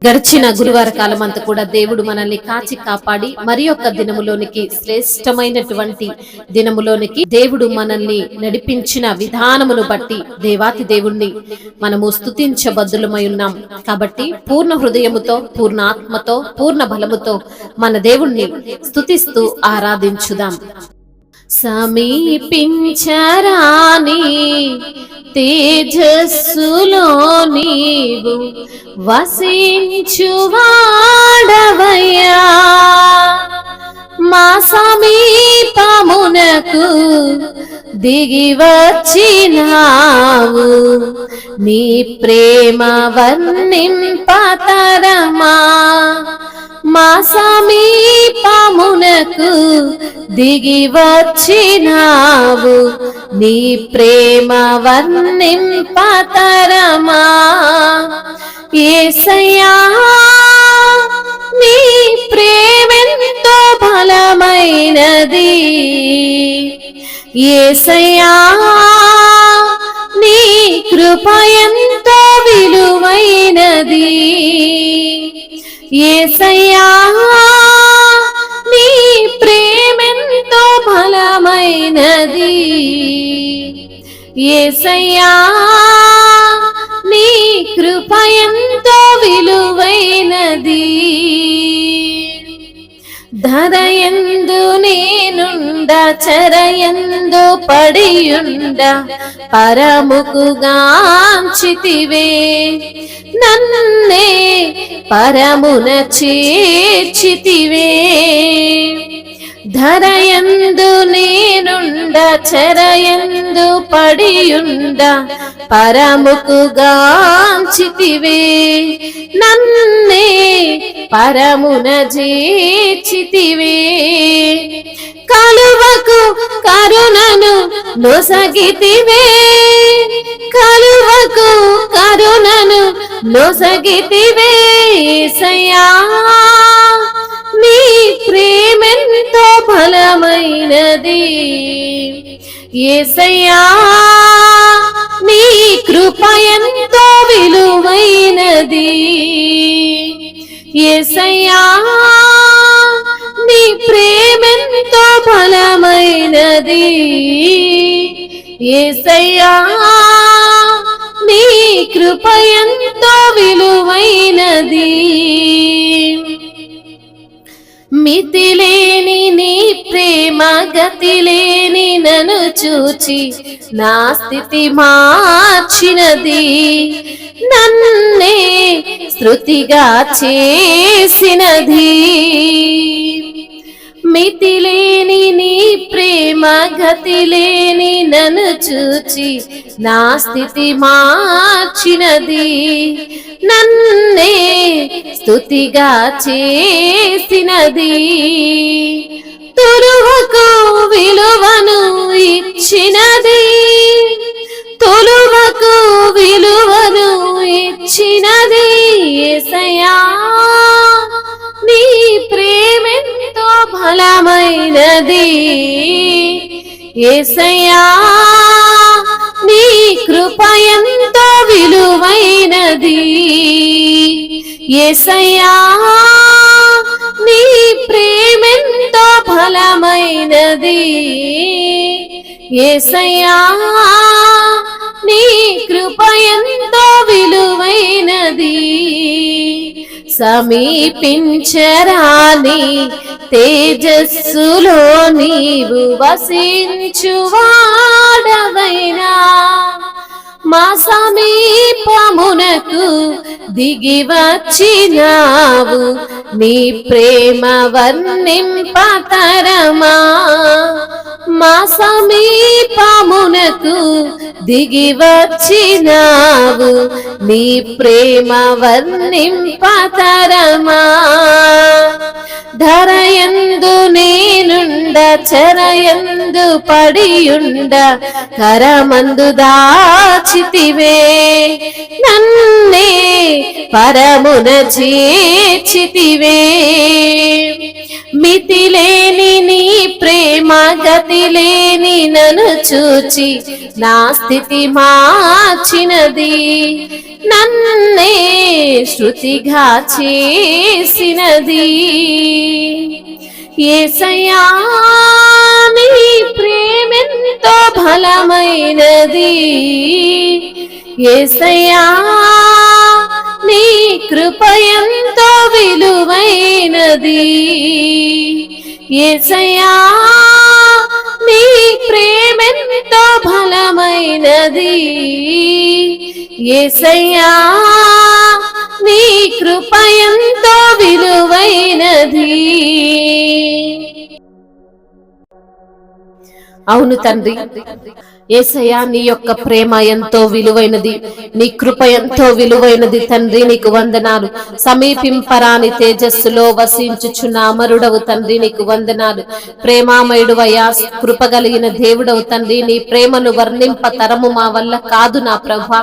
గడిచిన గురువార కాలం అంతా కూడా దేవుడు మనల్ని కాచి కాపాడి మరి యొక్క దినములోనికి, శ్రేష్టమైనటువంటి దినములోనికి దేవుడు మనల్ని నడిపించిన విధానమును బట్టి దేవాతి దేవుణ్ణి మనము స్తుతించబద్దులమై ఉన్నాం. కాబట్టి పూర్ణ హృదయముతో, పూర్ణ ఆత్మతో, పూర్ణ బలముతో మన దేవుణ్ణి స్తుతిస్తూ ఆరాధించుదాం. సమీపించరాని తేజస్సులో నీవు వసించువాడవయ్యా, మా సమీపమునకు దిగి వచ్చినావు, నీ ప్రేమ వర్ణింపతరమా. మా సమీపమునకు దిగి వచ్చినావు, నీ ప్రేమ వర్ణింపతరమా. యేసయ్యా నీ ప్రేమెంతో బలమైనది, యేసయ్యా నీ కృప ఎంతో విలువైనది, యేసయ్యా నీ ప్రేమెంతో బలమైనది, యేసయ్యా నీ కృప ఎంతో విలువైనది. ధరయందు నేనుండ, చెరయందు పడియుండ, పరముకుగాంచితివే, నన్నే పరమున చేర్చితివే. ధరయందు నేనుండ, చెరయందు పడియుండ, పరముకుగాంచితివే, నన్నే పరమున చేర్చితివే. కలువకు కరుణను నొసగితివే, కలువకు కరుణను నొసగితివే. యేసయ్యా నీ ప్రేమెంతో బలమైనది, యేసయ్యా నీ కృప ఎంతో విలువైనది, యేసయ్యా నీ ప్రేమెంతో బలమైనది, యేసయ్యా నీ కృప ఎంతో విలువైనది. మితిలేని నీ ప్రేమ గతిలేని నన్ను చూచి నా స్థితి మార్చినది, నన్నే స్తుతిగా చేసినది. మితిలేని నీ ప్రేమ గతిలేని నన్ను చూచి నా స్థితి మార్చినది, నన్నే స్తుతిగా చేసినది. తులువకు విలువను ఇచ్చినది, తులువకు విలువను ఇచ్చినది, యేసయ్యా నీ ప్రేమెంతో బలమైనది, యేసయ్యా నీ కృప ఎంతో విలువైనది, యేసయ్యా నీ ప్రేమెంతో బలమైనది, యేసయ్యా నీ కృప ఎంతో విలువైనది. సమీపించరాని తేజస్సులో నీవు వసించువాడవైనా, మా సమీపమునకు దిగి వచ్చినావు, నీ ప్రేమ వర్ణింపతరమా. మా సమీపమునకు దిగి వచ్చినావు, నీ ప్రేమ వర్ణింపతరమా. ధరయందు నేనుండ, చెరయందు పడియుండ, కరమందు దాచితివే, నన్నే పరమున చేర్చితివే. మితిలేని నీ ప్రేమ మా గతి లేని నన్ను చూచి నా స్థితి మార్చినది, నన్నే శృతిగా చేసినది. యేసయ్యా నీ ప్రేమెంతో బలమైనది, యేసయ్యా నీ కృప ఎంతో విలువైనది, యేసయ్యా నీ ప్రేమెంతో బలమైనది, యేసయ్యా నీ కృప ఎంతో విలువైనది. అవును తండ్రి, యేసయ్యా నీ యొక్క ప్రేమ ఎంతో విలువైనది, నీ కృప ఎంతో విలువైనది తండ్రి. నీకు వందనాలు. సమీపింపరాని తేజస్సులో వసించుచున్న అమరుడవు తండ్రి, నీకు వందనాలు. ప్రేమామయుడు అయ్యా, కృప కలిగిన దేవుడవు తండ్రి. నీ ప్రేమను వర్ణింప తరము మా వల్ల కాదు నా ప్రభా.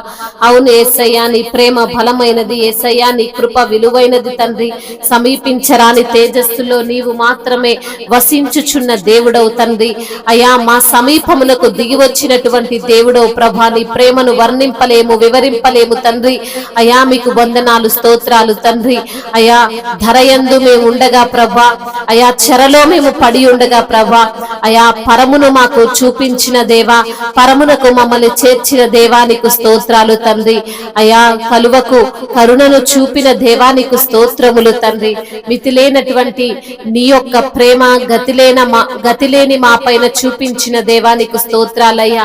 అవును యేసయ్యా, నీ ప్రేమ బలమైనది, యేసయ్యా నీ కృప విలువైనది తండ్రి. సమీపించరాని తేజస్సులో నీవు మాత్రమే వసించుచున్న దేవుడవు తండ్రి. అయ్యా, మా సమీపమునకు దిగి వచ్చినటువంటి దేవుడో ప్రభా, నీ ప్రేమను వర్ణింపలేము, వివరింపలేము తండ్రి. అయా మీకు వందనాలు, స్తోత్రాలు తండ్రి. అయా ధరయందు మేము ఉండగా ప్రభా, అయా చెరలో మేము పడి ఉండగా ప్రభా, అయా పరమును మాకు చూపించిన దేవా, పరమునకు మమ్మల్ని చేర్చిన దేవానికి స్తోత్రాలు తండ్రి. అయా కలువకు కరుణను చూపిన దేవానికి స్తోత్రములు తండ్రి. మితిలేనటువంటి నీ యొక్క ప్రేమ గతిలేని మా పైన చూపించిన దేవానికి స్తోత్రాలయ్యా.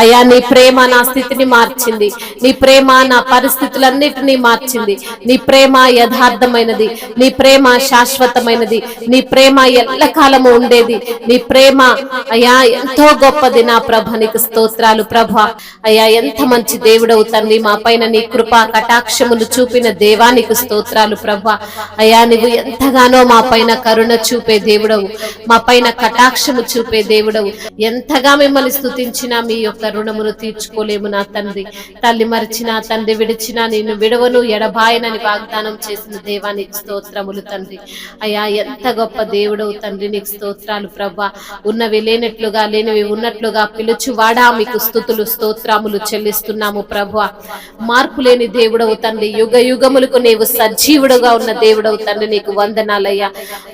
అయ్యా నీ ప్రేమ నా స్థితిని మార్చింది, నీ ప్రేమ నా పరిస్థితులన్నిటినీ మార్చింది. నీ ప్రేమ యథార్థమైనది, నీ ప్రేమ శాశ్వతమైనది, నీ ప్రేమ ఎల్లకాలము ఉండేది. నీ ప్రేమ అయ్యా ఎంతో గొప్పది నా ప్రభ, నీకు స్తోత్రాలు ప్రభ. అయ్యా ఎంత మంచి దేవుడవు తండ్రి, మా పైన నీ కృప కటాక్షములు చూపిన దేవానికి స్తోత్రాలు ప్రభ. అయ్యా నువ్వు ఎంతగానో మా పైన కరుణ చూపే దేవుడవు, మా పైన కటాక్షము చూపే దేవుడవు. ఎంతగా మిమ్మల్ని స్తుతించినా మీ యొక్క రుణమును తీర్చుకోలేము నా తండ్రి. తల్లి మరిచినా, తండ్రి విడిచినా నిన్ను విడవను ఎడబాయనని వాగ్దానం చేసిన దేవానికి స్తోత్రములు తండ్రి. అయ్యా ఎంత గొప్ప దేవుడవు తండ్రి, నీకు స్తోత్రాలు ప్రభా. ఉన్నవి లేనట్లుగా, లేనివి ఉన్నట్లుగా పిలుచువాడా, మీకు స్తుతులు స్తోత్రములు చెల్లిస్తున్నాము ప్రభా. మార్పు లేని దేవుడవు తండ్రి, యుగ యుగములకు నీవు సజీవుడుగా ఉన్న దేవుడవు తండ్రి, నీకు వందనాలయ్యా.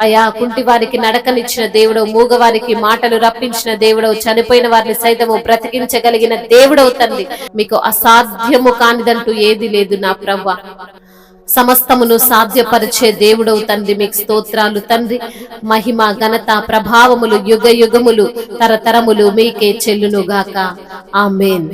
అయ్యా కుంటి వారికి నడకనిచ్చిన దేవుడవు, మూగవారికి మాటలు రప్పించిన దేవుడవు, చనిపోయిన వారిని సైతము బ్రతికించగలిగిన దేవుడవు తండ్రి. మీకు అసాధ్యము కానిదంటూ ఏది లేదు నా ప్రభా. సమస్తమును సాధ్యపరిచే దేవుడవు తండ్రి, మీకు స్తోత్రాలు తండ్రి. మహిమ ఘనత ప్రభావములు యుగ యుగములు తరతరములు మీకే చెల్లునుగాక. ఆమేన్.